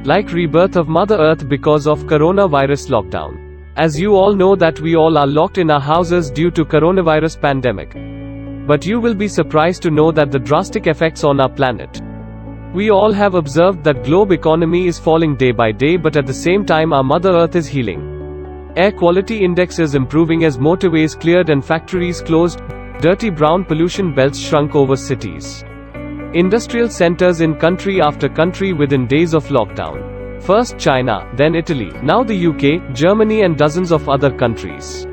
Like rebirth of Mother Earth because of coronavirus lockdown. As you all know that we all are locked in our houses due to coronavirus pandemic. But you will be surprised to know that the drastic effects on our planet. We all have observed that globe economy is falling day by day, but at the same time our Mother Earth is healing. Air quality index is improving as motorways cleared and factories closed. Dirty brown pollution belts shrunk over cities. Industrial centers in country after country within days of lockdown. First China, then Italy, now the UK, Germany and dozens of other countries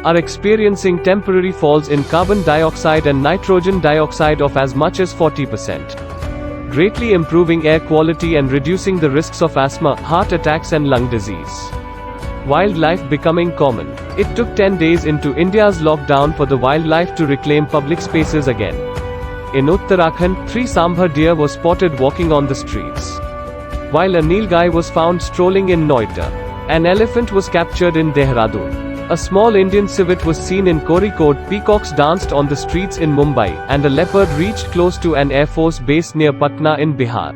are experiencing temporary falls in carbon dioxide and nitrogen dioxide of as much as 40%. Greatly improving air quality and reducing the risks of asthma, heart attacks and lung disease. Wildlife becoming common. It took 10 days into India's lockdown for the wildlife to reclaim public spaces again. In Uttarakhand, 3 Sambhar deer were spotted walking on the streets, while a nilgai was found strolling in Noida. An elephant was captured in Dehradun. A small Indian civet was seen in Kozhikode. Peacocks danced on the streets in Mumbai, and a leopard reached close to an Air Force base near Patna in Bihar.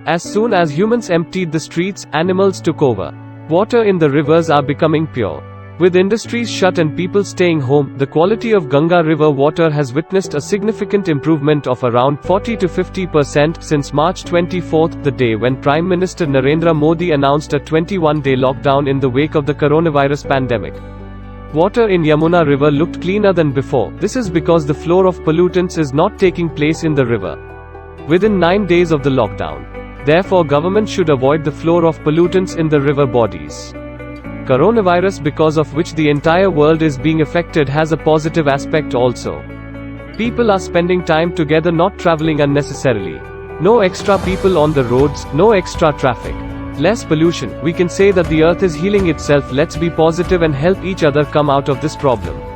As soon as humans emptied the streets, animals took over. Water in the rivers are becoming pure. With industries shut and people staying home, the quality of Ganga river water has witnessed a significant improvement of around 40 to 50% since March 24, the day when Prime Minister Narendra Modi announced a 21-day lockdown in the wake of the coronavirus pandemic. Water in Yamuna river looked cleaner than before. This is because the flow of pollutants is not taking place in the river within 9 days of the lockdown. Therefore, government should avoid the flow of pollutants in the river bodies. Coronavirus, because of which the entire world is being affected, has a positive aspect also. People are spending time together, not traveling unnecessarily. No extra people on the roads, no extra traffic. Less pollution. We can say that the earth is healing itself. Let's be positive and help each other come out of this problem.